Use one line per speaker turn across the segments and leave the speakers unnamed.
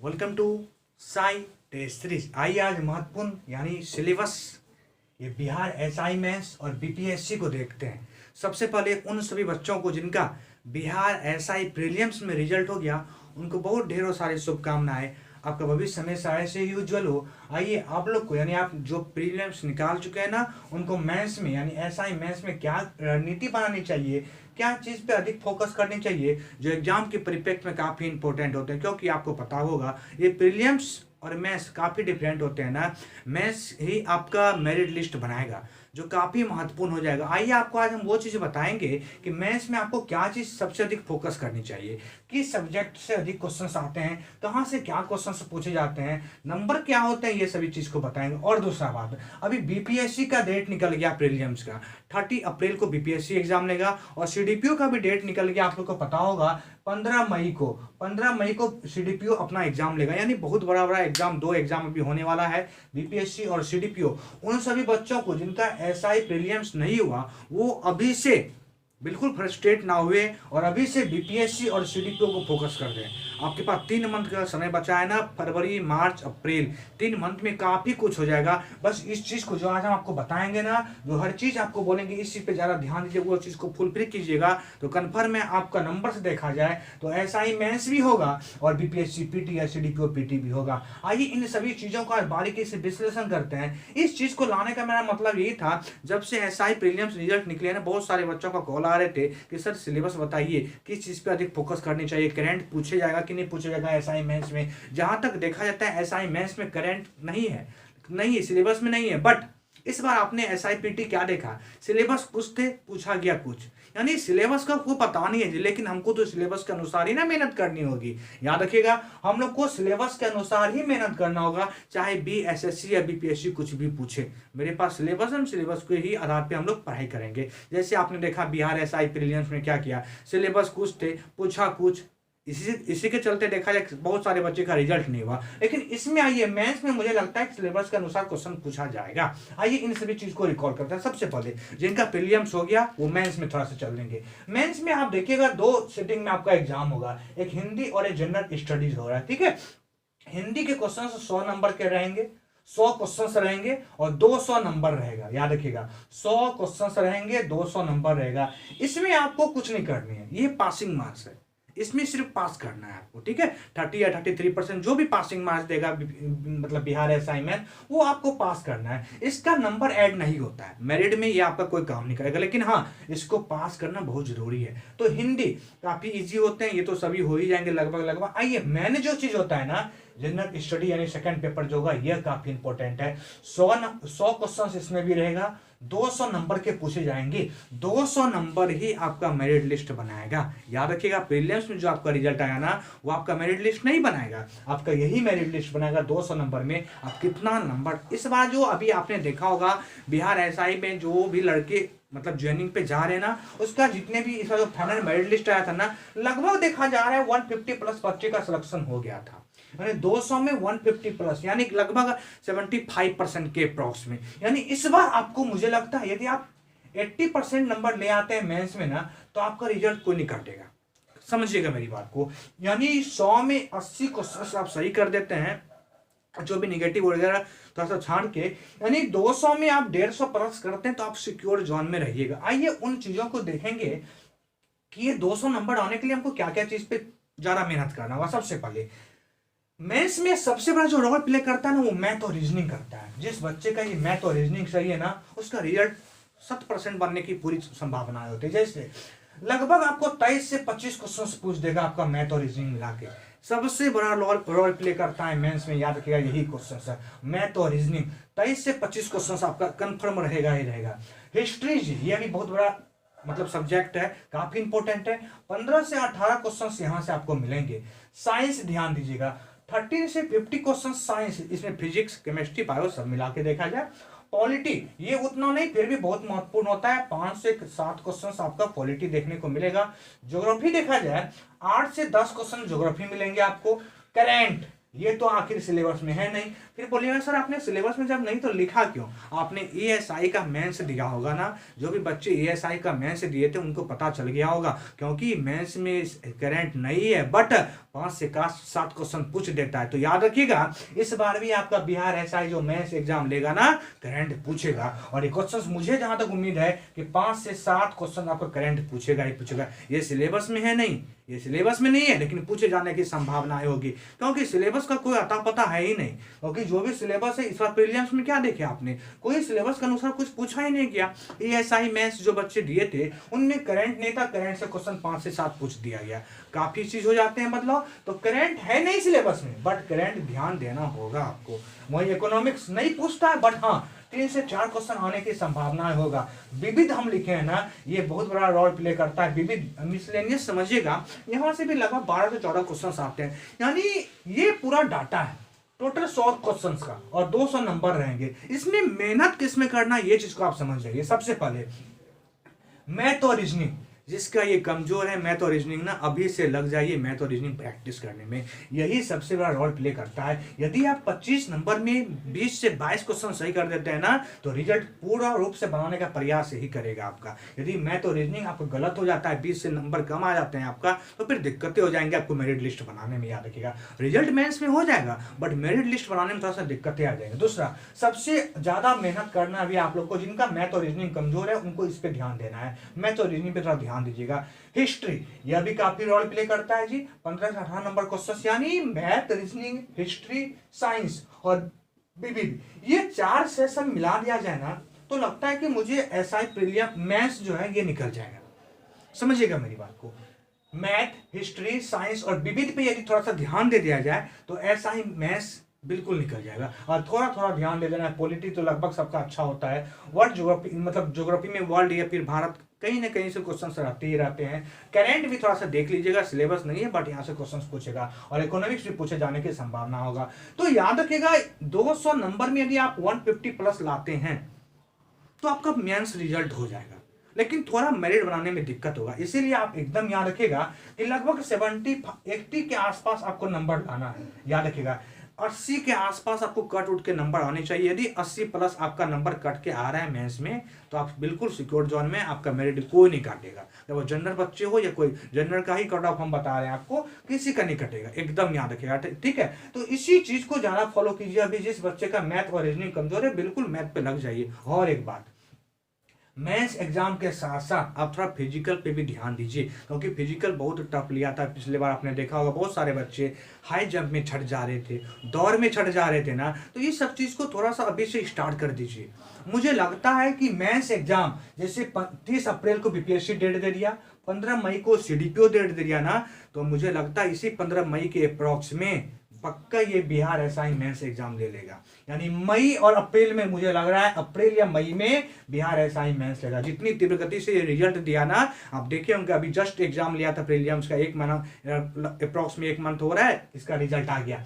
Welcome to Sai test series. आइए आज महत्वपूर्ण यानी सिलेबस ये बिहार एसआई मेंस और बीपीएससी को देखते हैं। सबसे पहले उन सभी बच्चों को जिनका बिहार एसआई प्रीलिम्स में रिजल्ट हो गया उनको बहुत ढेरों सारी शुभकामनाएं। आपका भविष्य हमेशा ऐसे ही उज्जवल हो। आइए आप लोग को यानी आप जो प्रीलिम्स निकाल चुके हैं ना उनको मेंस में यानी एसआई मेंस में क्या रणनीति बनानी चाहिए, क्या चीज़ पे अधिक फोकस करनी चाहिए जो एग्जाम के परिप्रेक्ष्य में काफ़ी इंपॉर्टेंट होते हैं। क्योंकि आपको पता होगा ये प्रीलिम्स और मेंस काफ़ी डिफरेंट होते हैं ना। मेंस ही आपका मेरिट लिस्ट बनाएगा जो काफ़ी महत्वपूर्ण हो जाएगा। आइए आपको आज हम वो चीज़ बताएंगे कि मेंस में आपको क्या चीज़ सबसे अधिक फोकस करनी चाहिए, किस सब्जेक्ट से अधिक क्वेश्चंस आते हैं, कहाँ से क्या क्वेश्चंस पूछे जाते हैं, नंबर क्या होते हैं, ये सभी चीज़ को बताएंगे। और दूसरा बात, अभी बीपीएससी का डेट निकल गया प्रीलिम्स का, 30 अप्रैल को बीपीएससी एग्जाम लेगा और सीडीपीओ का भी डेट निकल गया। आप लोग को पता होगा 15 मई को सीडीपीओ अपना एग्जाम लेगा। यानी बहुत बड़ा एग्जाम, 2 एग्जाम अभी होने वाला है, बीपीएससी और सीडीपीओ। उन सभी बच्चों को जिनका एसआई प्रीलिम्स नहीं हुआ वो अभी से बिल्कुल फ्रस्ट्रेट ना हुए और अभी से बीपीएससी और सीडीपीओ को फोकस कर दें। आपके पास 3 मंथ का समय बचा है ना, फरवरी मार्च अप्रैल, 3 मंथ में काफ़ी कुछ हो जाएगा। बस इस चीज़ को जो आज हम आपको बताएंगे ना, जो हर चीज़ आपको बोलेंगे इस चीज़ पे ज़्यादा ध्यान दीजिए, वो चीज़ को फुलफिल कीजिएगा तो कन्फर्म है आपका नंबर से देखा जाए तो एसआई मेंस भी होगा और बीपीएससी पीटी या सीडीपीओ पीटी भी होगा। आइए इन सभी चीज़ों का बारीकी से विश्लेषण करते हैं। इस चीज़ को लाने का मेरा मतलब यही था, जब से एसआई प्रीलिम्स रिजल्ट निकले ना बहुत सारे बच्चों का कॉल आ रहे थे कि सर सिलेबस बताइए, किस चीज़ पे अधिक फोकस करनी चाहिए, करंट पूछे जाएगा कि नहीं पूछे जाएगा एसआई मेंस में। जहां तक देखा जाता है एसआई मेंस में करंट नहीं है सिलेबस में नहीं है। बट इस बार आपने एसआईपीटी क्या देखा, सिलेबस कुछ थे पूछा गया कुछ, यानी सिलेबस का को पता नहीं है लेकिन हमको तो सिलेबस के अनुसार ही ना मेहनत करनी होगी। याद रखिएगा हम लोग को सिलेबस के अनुसार ही मेहनत करना होगा, चाहे बीएसएससी या बीपीएससी कुछ भी पूछे। मेरे पास सिलेबस, हम सिलेबस के ही आधार पे हम लोग पढ़ाई करेंगे। जैसे आपने देखा बिहार एसआई प्रीलिम्स में क्या किया, सिलेबस कुछ थे पूछा कुछ, इसी के चलते देखा जाए बहुत सारे बच्चे का रिजल्ट नहीं हुआ। लेकिन इसमें आइए मेंस में मुझे लगता है कि सिलेबस के अनुसार क्वेश्चन पूछा जाएगा। आइए इन सभी चीज को रिकॉल करते हैं। सबसे पहले जिनका प्रीलिम्स हो गया वो मेंस में थोड़ा सा चल देंगे। मेंस में आप देखिएगा 2 सिटिंग में आपका एग्जाम होगा, एक हिंदी और एक जनरल स्टडीज हो रहा है। ठीक है, हिंदी के क्वेश्चन 100 नंबर के रहेंगे, 100 क्वेश्चंस रहेंगे और 200 नंबर रहेगा। याद रखिएगा 100 क्वेश्चंस रहेंगे, 200 नंबर रहेगा। इसमें आपको कुछ नहीं करनी है, ये पासिंग मार्क्स है, इसमें सिर्फ पास करना है आपको। ठीक है, 30 या 33% जो भी पासिंग मार्क्स देगा मतलब बिहार एसआई में वो आपको पास करना है। इसका नंबर ऐड नहीं होता है मेरिट में, ये आपका कोई काम नहीं करेगा, लेकिन हाँ इसको पास करना बहुत जरूरी है। तो हिंदी काफी इजी होते हैं, ये तो सभी हो ही जाएंगे लगभग। आइए मैंने जो चीज होता है ना जनरल स्टडी यानी सेकंड पेपर जो होगा यह काफी इंपॉर्टेंट है। 100 क्वेश्चन इसमें भी रहेगा, 200 नंबर के पूछे जाएंगे, 200 नंबर ही आपका मेरिट लिस्ट बनाएगा। याद रखिएगा प्रीलिम्स में जो आपका रिजल्ट आया ना वो आपका मेरिट लिस्ट नहीं बनाएगा, आपका यही मेरिट लिस्ट बनाएगा 200 नंबर में आप कितना नंबर। इस बार जो अभी आपने देखा होगा बिहार एसआई में जो भी लड़के मतलब ज्वाइनिंग पे जा रहे हैं ना, उसका जितने भी इसका जो फाइनल मेरिट लिस्ट आया था ना लगभग देखा जा रहा है 150 प्लस बच्चे का सिलेक्शन हो गया था। यानी 200 में 150 प्लस यानी लगभग 75% के अप्रॉक्स में। यानी इस बार आपको मुझे लगता है यदि आप 80% नंबर ले आते हैं मेंस में ना तो आपका रिजल्ट कोई नहीं काटेगा। समझिएगा मेरी बात को, यानी 100 में 80 क्वेश्चन आप सही कर देते हैं, जो भी निगेटिव वगैरह थोड़ा सा छाड़ के, यानी 200 में आप 150 प्लस करते हैं तो आप सिक्योर जोन में रहिएगा। आइए उन चीजों को देखेंगे कि ये 200 नंबर आने के लिए हमको क्या क्या चीज पे ज्यादा मेहनत करना होगा। सबसे पहले मेंस में सबसे बड़ा जो रोल प्ले करता है ना वो मैथ और रीजनिंग करता है। जिस बच्चे का ये मैथ और रीजनिंग सही है ना उसका रिजल्ट 100% बनने की पूरी संभावना होती है। जैसे लगभग आपको 23 से 25 क्वेश्चन पूछ देगा आपका मैथ और रीजनिंग मिला के। सबसे बड़ा रोल प्ले करता है मेंस में, याद रखिएगा यही क्वेश्चन है मैथ और रीजनिंग। 23 से 25 क्वेश्चन आपका कंफर्म रहेगा ही रहेगा। हिस्ट्री जी ये भी बहुत बड़ा मतलब सब्जेक्ट है, काफी इंपॉर्टेंट है, 15 से 18 क्वेश्चन यहां से आपको मिलेंगे। साइंस ध्यान दीजिएगा 30 से 50 क्वेश्चन साइंस, इसमें फिजिक्स केमिस्ट्री बायो सब मिला के देखा जाए। पॉलिटी ये उतना नहीं फिर भी बहुत महत्वपूर्ण होता है, 5 से 7 क्वेश्चन आपका पॉलिटी देखने को मिलेगा। ज्योग्राफी देखा जाए 8 से 10 क्वेश्चन ज्योग्राफी मिलेंगे आपको। करेंट ये तो आखिर सिलेबस में है नहीं। फिर बोलिएगा सर आपने सिलेबस में जब नहीं तो लिखा क्यों? आपने एएसआई का मेंस दिया होगा ना, जो भी बच्चे एएसआई का मेंस दिए थे उनको पता चल गया होगा, क्योंकि मेंस में करंट नहीं है बट 5 से 7 क्वेश्चन पूछ देता है। तो याद रखिएगा इस बार भी आपका बिहार एसआई जो मेंस एग्जाम लेगा ना करंट पूछेगा, और ये क्वेश्चन मुझे जहां तक उम्मीद है कि 5 से 7 क्वेश्चन आपका करंट पूछेगा ही पूछेगा। ये सिलेबस में है नहीं, ये सिलेबस में नहीं है, लेकिन पूछे जाने की संभावनाएं होगी, क्योंकि सिलेबस का कोई अता पता है ही नहीं। क्योंकि जो भी सिलेबस है इस बार प्रीलिम्स में क्या देखे आपने, कोई सिलेबस के अनुसार कुछ पूछा ही नहीं किया। एएसआई मैथ्स जो बच्चे दिए थे उनमें करंट नहीं था, करंट से क्वेश्चन 5 से 7 पूछ दिया गया। काफी चीज हो जाते हैं मतलब, तो करंट है नहीं सिलेबस में, बट करंट ध्यान देना होगा आपको। वही इकोनॉमिक्स नहीं पूछता है, बट हाँ 3 से 4 क्वेश्चन आने की संभावना होगा। विविध हम लिखे हैं ना, ये बहुत बड़ा रोल प्ले करता है। विविध मिसलेनियस समझिएगा, यहां से भी लगभग 12 से 14 क्वेश्चन आते हैं, यानी ये पूरा डाटा है टोटल 100 क्वेश्चंस का, और 200 नंबर रहेंगे। इसमें मेहनत किसमें करना ये चीज को आप समझ जाइए। सबसे पहले मैथ और रीजनिंग, जिसका ये कमजोर है मैथ और रीजनिंग ना, अभी से लग जाइए मैथ और रीजनिंग प्रैक्टिस करने में, यही सबसे बड़ा रोल प्ले करता है। यदि आप 25 नंबर में 20 से 22 क्वेश्चन सही कर देते हैं ना, तो रिजल्ट पूरा रूप से बनाने का प्रयास यही करेगा आपका। यदि मैथ और रीजनिंग आपको गलत हो जाता है, 20 से नंबर कम आ जाते हैं आपका, तो फिर दिक्कतें हो जाएंगे आपको मेरिट लिस्ट बनाने में। याद रखिएगा रिजल्ट मेंस में हो जाएगा, बट मेरिट लिस्ट बनाने में थोड़ा सा दिक्कतें आ जाएंगी। दूसरा, सबसे ज्यादा मेहनत करना भी आप लोग को, जिनका मैथ और रीजनिंग कमजोर है उनको इस पे ध्यान देना है। मैथ और रीजनिंग पे थोड़ा ध्यान दीजिएगा। हिस्ट्री, यह भी काफी रोल प्ले करता है जी। 15 से 18 नंबर क्वेश्चन, यानी मैथ, रीजनिंग, हिस्ट्री, साइंस और बीबीबी, ये 4 सेशन मिला दिया जाए ना, तो लगता है कि मुझे एसआई प्रीलियम मैथ्स जो है ये निकल जाएगा। समझिएगा मेरी बात को, मैथ, हिस्ट्री, साइंस और विविध पे यदि थोड़ा सा ध्यान दे दिया जाए तो एसआई मैथ्स बिल्कुल निकल जाएगा। और थोड़ा थोड़ा ध्यान दे देना है। पॉलिटी तो लगभग सबका अच्छा होता है। वर्ल्ड ज्योग्राफी, मतलब ज्योग्राफी में वर्ल्ड या फिर भारत कहीं ना कहीं से क्वेश्चन रहते ही रहते हैं। करेंट भी थोड़ा सा देख लीजिएगा, सिलेबस नहीं है बट यहाँ से क्वेश्चन पूछेगा, और इकोनॉमिक्स भी पूछे जाने की संभावना होगा। तो याद रखिएगा 200 नंबर में यदि आप 150 प्लस लाते हैं तो आपका मेंस रिजल्ट हो जाएगा, लेकिन थोड़ा मेरिट बनाने में दिक्कत होगा। इसीलिए आप एकदम याद रखिएगा कि लगभग 80 के आसपास आपको नंबर लाना है। याद रखिएगा 80 के आसपास आपको कट उठ के नंबर आने चाहिए। यदि 80 प्लस आपका नंबर कट के आ रहा है मेंस में, तो आप बिल्कुल सिक्योर जोन में, आपका मेरिट कोई नहीं काटेगा। जब वो जनरल बच्चे हो या कोई जनरल का ही कट ऑफ हम बता रहे हैं आपको, किसी का नहीं कटेगा, एकदम याद रखिएगा। ठीक है, तो इसी चीज को ज्यादा फॉलो कीजिए। अभी जिस बच्चे का मैथ और रीजनिंग कमजोर है, बिल्कुल मैथ पे लग जाइए। और एक बात, मेंस एग्जाम के साथ साथ आप थोड़ा फिजिकल पे भी ध्यान दीजिए, क्योंकि फिजिकल बहुत टफ लिया था पिछले बार। आपने देखा होगा बहुत सारे बच्चे हाई जंप में छट जा रहे थे, दौड़ में छट जा रहे थे ना, तो ये सब चीज़ को थोड़ा सा अभी से स्टार्ट कर दीजिए। मुझे लगता है कि मेंस एग्जाम जैसे 30 अप्रैल को बीपीएससी डेट दे दिया, 15 मई को सीडीपीओ डेट दे दिया ना, तो मुझे लगता है इसी 15 मई के अप्रॉक्स में पक्का ये बिहार एसआई मेंस एग्जाम ले लेगा। यानी मई और अप्रैल में, मुझे लग रहा है अप्रैल या मई में बिहार एसआई मेंस लेगा। जितनी तीव्र गति से ये रिजल्ट दिया ना, आप देखिए उनका अभी जस्ट एग्जाम लिया था प्रीलिम्स का, 1 महीना अप्रॉक्स में 1 मंथ हो रहा है, इसका रिजल्ट आ गया।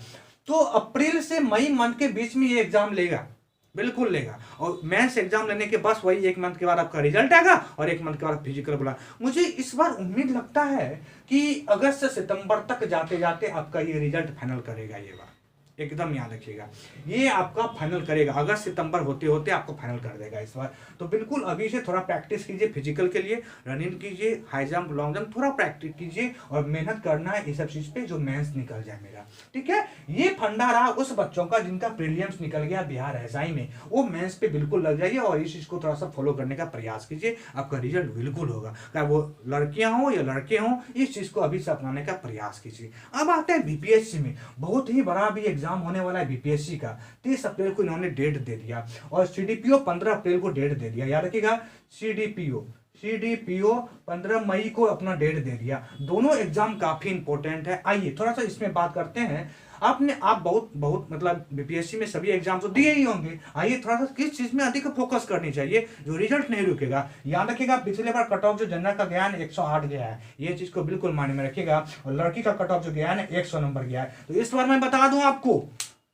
तो अप्रैल से मई मंथ के बीच में ये एग्जाम लेगा, बिल्कुल लेगा। और मेंस एग्जाम लेने के बस वही 1 मंथ के बाद आपका रिजल्ट आएगा, और 1 मंथ के बाद फिजिकल बोला। मुझे इस बार उम्मीद लगता है कि अगस्त से सितंबर तक जाते जाते आपका ये रिजल्ट फाइनल करेगा। ये बात एकदम याद रखिएगा, ये आपका फाइनल करेगा, अगस्त सितंबर होते होते आपको फाइनल कर देगा इस बार। तो बिल्कुल अभी से थोड़ा प्रैक्टिस कीजिए फिजिकल के लिए, रनिंग कीजिए, हाई जंप, लॉन्ग जंप, थोड़ा प्रैक्टिस कीजिए, और मेहनत करना है इस सब चीज पे, जो मेंस निकल जाए मेरा। ठीक है, ये फंडा रहा उस बच्चों का जिनका प्रीलिम्स निकल गया बिहार एसआई में, वो मेंस पे बिल्कुल लग जाइए, और इस चीज को थोड़ा सा फॉलो करने का प्रयास कीजिए, आपका रिजल्ट बिल्कुल होगा। चाहे वो लड़कियां हो या लड़के हों, इस चीज को अभी से अपनाने का प्रयास कीजिए। अब आते हैं बीपीएससी में, बहुत ही बड़ा भी एग्जाम होने वाला है बीपीएससी का। 30 अप्रैल को इन्होंने डेट दे दिया, और सीडीपीओ 15 अप्रैल को डेट दे दिया। याद रखिएगा, सीडीपीओ 15 मई को अपना डेट दे दिया। दोनों एग्जाम काफी इंपॉर्टेंट है। आइए थोड़ा सा इसमें बात करते हैं। आप बहुत मतलब बीपीएससी में सभी एग्जाम तो दिए ही होंगे। आइए थोड़ा सा किस चीज में अधिक फोकस करनी चाहिए, जो रिजल्ट नहीं रुकेगा। याद रखिएगा पिछले बार कट ऑफ जो जनरल का गया है 108 गया है, ये चीज को बिल्कुल मायने में रखिएगा। और लड़की का कट ऑफ जो गया है 100 नंबर गया है। तो इस बार मैं बता दूं आपको,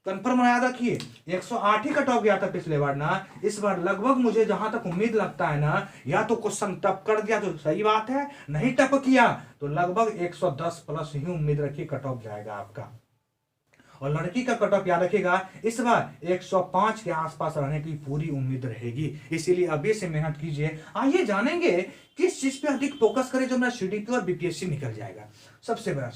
कंफर्म याद रखिए, 108 ही कट ऑफ गया था पिछले बार ना। इस बार लगभग मुझे जहां तक उम्मीद लगता है ना, या तो क्वेश्चन टप कर दिया तो सही बात है, नहीं टप किया तो लगभग 110 प्लस ही उम्मीद रखिए कट ऑफ जाएगा आपका। और लड़की का कट ऑफ याद रखिएगा इस बार 105 के आसपास रहने की पूरी उम्मीद रहेगी, इसीलिए अभी से मेहनत कीजिए। आइए जानेंगे किस चीज पे अधिक फोकस करें जो मेरा सीडीपी और बीपीएससी निकल जाएगा। सबसे बड़ा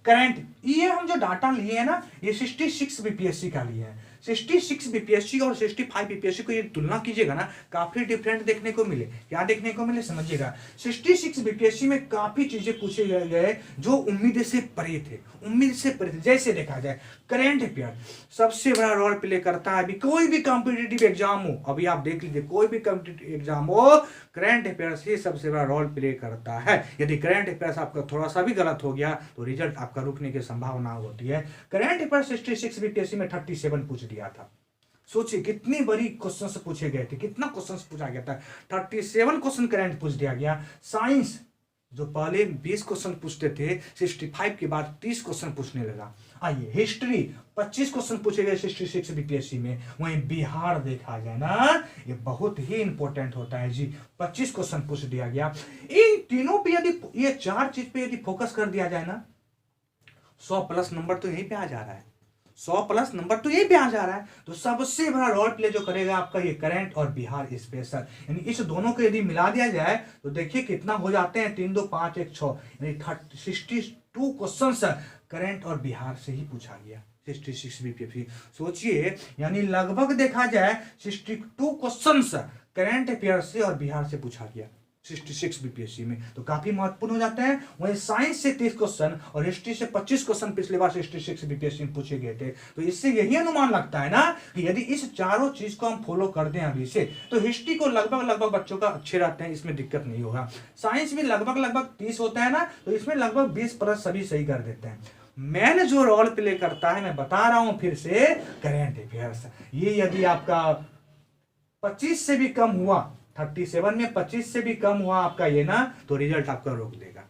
करंट, ये हम जो डाटा लिए हैं ना, ये 66 बीपीएससी का लिए हैं। 66 बीपीएससी और 65 बीपीएससी को ये तुलना कीजिएगा ना, काफी डिफरेंट देखने को मिले। क्या देखने को मिले समझिएगा, 66 बीपीएससी में काफी चीजें पूछे गए जो उम्मीद से परे थे, उम्मीद से परे थे। जैसे देखा जाए करंट अफेयर सबसे बड़ा रोल प्ले करता है। अभी कोई भी कॉम्पिटिटिव एग्जाम हो, अभी आप देख लीजिए कोई भी कॉम्पिटिटिव एग्जाम हो, करंट अफेयर्स ही सबसे बड़ा रोल प्ले करता है। यदि करंट अफेयर्स आपका थोड़ा सा भी गलत हो गया तो रिजल्ट आपका रुकने की संभावना होती है। करंट अफेयर 66 बीपीएससी में 37 पूछ दिया था। सोचिए कितनी बड़ी क्वेश्चंस पूछे गए थे, कितना क्वेश्चंस पूछा गया था, 37 क्वेश्चन करंट पूछ दिया गया। साइंस जो पहले 20 क्वेश्चन पूछते थे, 65 के बाद 30 क्वेश्चन पूछने लगा। आइए हिस्ट्री 25 क्वेश्चन पूछे गए 66 बीपीएससी में। वहीं बिहार देखा जाए ना, ये बहुत ही इंपॉर्टेंट होता है जी, 25 क्वेश्चन पूछ दिया गया। इन तीनों पे यदि ये चार चीज पे यदि फोकस कर दिया जाए ना, 100+ नंबर तो यहीं पे आ जा रहा है, 100+ नंबर तो यहीं पे आ जा रहा है। तो सबसे बड़ा रोल प्ले जो करेगा आपका ये करंट और बिहार स्पेशल, यानी इस दोनों को यदि मिला दिया जाए तो देखिए कितना हो जाते हैं, 3 2 5 1 6, यानी 62 क्वेश्चन करंट और बिहार से ही पूछा गया 66 बीपीएससी। सोचिए यानी लगभग देखा जाए 62 क्वेश्चन करंट अफेयर से और बिहार से पूछा गया 66 बीपीएससी में, तो काफी महत्वपूर्ण हो जाते हैं। वहीं साइंस से 30 क्वेश्चन और हिस्ट्री से 25 क्वेश्चन पिछले बार 66 बीपीएससी में पूछे गए थे। तो इससे यही अनुमान लगता है ना कि यदि इस चारों चीज को हम फॉलो कर दें अभी से, तो हिस्ट्री को लगभग बच्चों का अच्छे रहते हैं, इसमें दिक्कत नहीं होगा। साइंस भी लगभग 30 होता है ना, तो इसमें लगभग 20+ सभी सही कर देते हैं। मैंने जो रोल प्ले करता है, मैं बता रहा हूं फिर से, करंट अफेयर्स। ये यदि आपका 25 से भी कम हुआ, 37 में 25 से भी कम हुआ आपका ये ना, तो रिजल्ट आपका रोक देगा,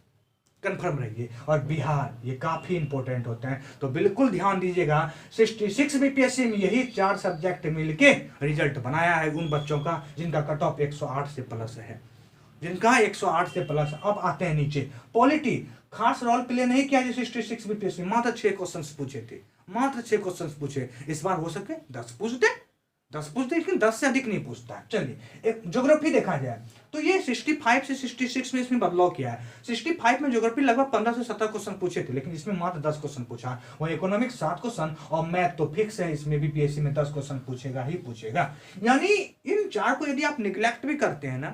कंफर्म रहिए। और बिहार ये काफी इंपॉर्टेंट होते हैं, तो बिल्कुल ध्यान दीजिएगा। 66 बीपीएससी में यही 4 सब्जेक्ट मिलके रिजल्ट बनाया है उन बच्चों का जिनका कट ऑफ 108 से प्लस है, जिनका 108 से प्लस। अब आते हैं नीचे, पॉलिटी खास रोल प्ले नहीं किया जो 66 बीपीएससी, मात्र 6 क्वेश्चन पूछे थे, मात्र 6 क्वेश्चन पूछे। इस बार हो सके 10 पूछते, 10 पूछते, लेकिन 10 से अधिक नहीं पूछता है। चलिए एक ज्योग्राफी देखा जाए तो ये 65 से 66 में इसमें बदलाव किया है। 65 में ज्योग्राफी लगभग 15 से 17 क्वेश्चन पूछे थे, लेकिन इसमें मात्र 10 क्वेश्चन पूछा। वही इकोनॉमिक्स 7 क्वेश्चन और मैथ तो फिक्स है, इसमें भी पीएससी में 10 क्वेश्चन पूछेगा ही पूछेगा। यानी इन 4 को यदि आप निग्लेक्ट भी करते हैं ना,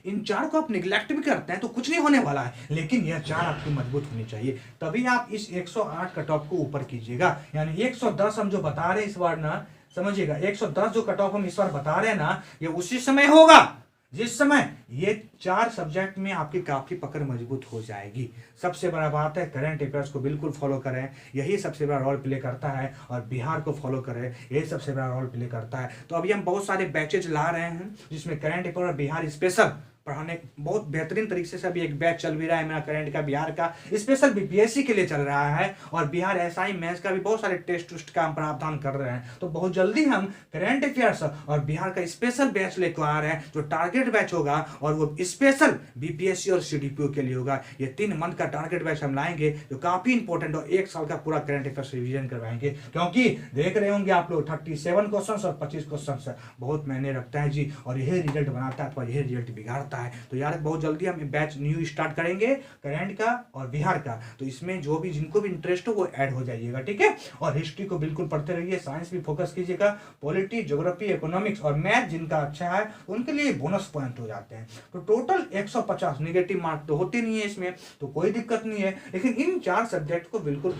इन 4 को आप निग्लेक्ट भी करते हैं तो कुछ नहीं होने वाला है, लेकिन यह 4 आपकी मजबूत होनी चाहिए, तभी आप इस 108 कट ऑफ को ऊपर कीजिएगा। यानी 110 हम जो बता रहे हैं इस बार ना, समझिएगा 110 जो कट ऑफ हम इस बार बता रहे हैं ना, ये उसी समय होगा जिस समय ये 4 सब्जेक्ट में आपकी काफी पकड़ मजबूत हो जाएगी। सबसे बड़ा बात है करंट अफेयर्स को बिल्कुल फॉलो करें, यही सबसे बड़ा रोल प्ले करता है, और बिहार को फॉलो करें, यही सबसे बड़ा रोल प्ले करता है। तो अभी हम बहुत सारे बैचेज ला रहे हैं जिसमें करंट अफेयर और बिहार स्पेशल पढ़ाने बहुत बेहतरीन तरीके से अभी एक बैच चल भी रहा है मेरा, करंट का बिहार का स्पेशल बीपीएससी के लिए चल रहा है, और बिहार एसआई मेंस का भी बहुत सारे टेस्ट का हम प्रावधान कर रहे हैं। तो बहुत जल्दी हम करंट अफेयर्स और बिहार का स्पेशल बैच लेकर आ रहे हैं, जो टारगेट बैच होगा और वो स्पेशल बीपीएससी और सीडीपीओ के लिए होगा। ये 3 मंथ का टारगेट बैच हम लाएंगे जो काफी इंपॉर्टेंट, और 1 साल का पूरा करंट अफेयर्स रिविजन करवाएंगे, क्योंकि देख रहे होंगे आप लोग 37 क्वेश्चन और 25 क्वेश्चन बहुत मायने रखता है जी, और यही रिजल्ट बनाता है अथवा यही रिजल्ट बिगाड़ता है। तो यार बहुत जल्दी हम बैच न्यू स्टार्ट करेंगे करंट का और बिहार का, तो इसमें जो भी जिनको भी इंटरेस्ट हो वो ऐड हो जाइएगा, ठीक है। और हिस्ट्री को बिल्कुल पढ़ते रहिए, साइंस भी फोकस कीजिएगा, पॉलिटी, ज्योग्राफी, इकोनॉमिक्स और मैथ जिनका अच्छा है उनके लिए बोनस पॉइंट हो जाते हैं। तो टोटल 150 नेगेटिव मार्क तो होते नहीं है इसमें, तो कोई दिक्कत नहीं है, लेकिन इन 4 सब्जेक्ट को बिल्कुल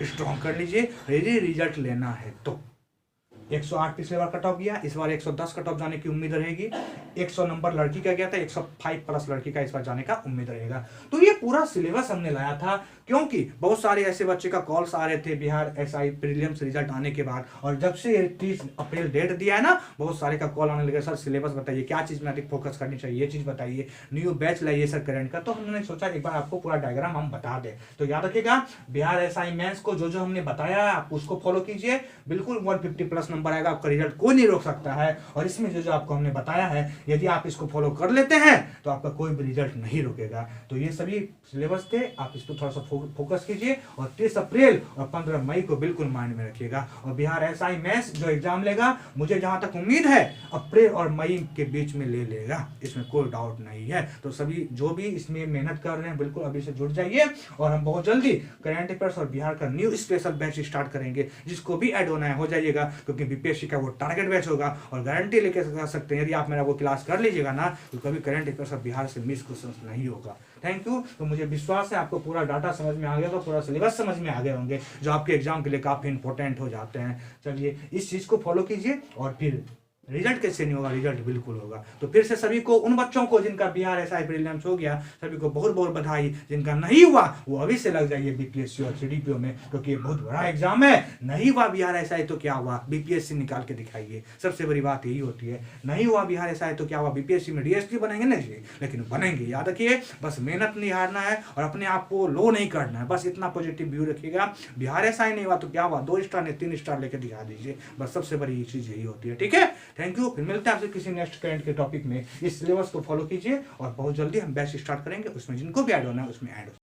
स्ट्रॉन्ग कर लीजिए यदि रिजल्ट लेना है तो। 108 पिछले बार कट ऑफ गया, इस बार 110 कट ऑफ जाने की उम्मीद रहेगी। 100 नंबर लड़की का गया था, 105+ लड़की का इस बार जाने का उम्मीद रहेगा। तो ये पूरा सिलेबस हमने लाया था, क्योंकि बहुत सारे ऐसे बच्चे का कॉल्स आ रहे थे बिहार एसआई प्रीलिम्स रिजल्ट आने के बाद, और जब से 30 अप्रैल डेट दिया है ना, बहुत सारे का कॉल आने लगे, सर सिलेबस बताइए, क्या चीज में अधिक फोकस करनी चाहिए, ये चीज बताइए, न्यू बैच लाइए सर करंट का। तो हमने सोचा एक बार आपको पूरा डायग्राम हम बता दें। तो याद रखिएगा बिहार एसआई मेंस को जो जो हमने बताया आप उसको फॉलो कीजिए, बिल्कुल 150+ नंबर आएगा, आपका रिजल्ट कोई नहीं रोक सकता है। और इसमें जो जो आपको हमने बताया है, यदि आप इसको फॉलो कर लेते हैं तो आपका कोई भी रिजल्ट नहीं रोकेगा। तो ये सभी सिलेबस थे, आप इस पर थोड़ा सा फोकस कीजिए और 30 अप्रैल और 15 मई को बिल्कुल माइंड में रखिएगा। और बिहार एसआई मैथ्स जो एग्जाम लेगा, मुझे जहां तक उम्मीद है अप्रैल और मई के बीच में ले लेगा, इसमें कोई डाउट नहीं है। तो सभी जो भी इसमें मेहनत कर रहे हैं बिल्कुल अभी से जुड़ जाइए। और हम बहुत जल्दी करंट अफेयर्स और बिहार का न्यू स्पेशल बैच स्टार्ट करेंगे, जिसको भी ऐड होना है हो जाइएगा, क्योंकि बीपीएससी का वो टारगेट बैच होगा। और गारंटी लेके कर सकते हैं, यदि आप मेरा वो क्लास कर लीजिएगा ना, तो कभी करंट अफेयर्स और बिहार से मिस क्वेश्चन नहीं होगा। Thank you. तो मुझे विश्वास है आपको पूरा डाटा समझ में आ गया होगा, पूरा सिलेबस समझ में आ गए होंगे, जो आपके एग्जाम के लिए काफी इंपॉर्टेंट हो जाते हैं। चलिए इस चीज को फॉलो कीजिए और फिर रिजल्ट कैसे नहीं होगा, रिजल्ट बिल्कुल होगा। तो फिर से सभी को, उन बच्चों को जिनका बिहार एसआई प्रीलिम्स हो गया, सभी को बहुत बहुत बधाई। जिनका नहीं हुआ वो अभी से लग जाइए बीपीएससी और सीडीपीओ में, क्योंकि ये बहुत बड़ा एग्जाम है। नहीं हुआ बिहार एसआई तो क्या हुआ, बीपीएससी निकाल के दिखाइए। सबसे बड़ी बात यही होती है, नहीं हुआ बिहार एसआई तो क्या हुआ, बीपीएससी में डीएसपी बनेंगे नहीं, लेकिन बनेंगे। याद रखिए, बस मेहनत नहीं हारना है और अपने आप को लो नहीं करना है, बस इतना पॉजिटिव व्यू रखिएगा। बिहार एसआई नहीं हुआ तो क्या हुआ, 2 स्टार ने 3 स्टार लेके दिखा दीजिए, बस सबसे बड़ी चीज यही होती है। ठीक है, थैंक यू। फिर मिलते हैं आपसे किसी नेक्स्ट करंट के टॉपिक में। इस सिलेबस को फॉलो कीजिए और बहुत जल्दी हम बैच स्टार्ट करेंगे, उसमें जिनको भी ऐड होना है उसमें ऐड हो।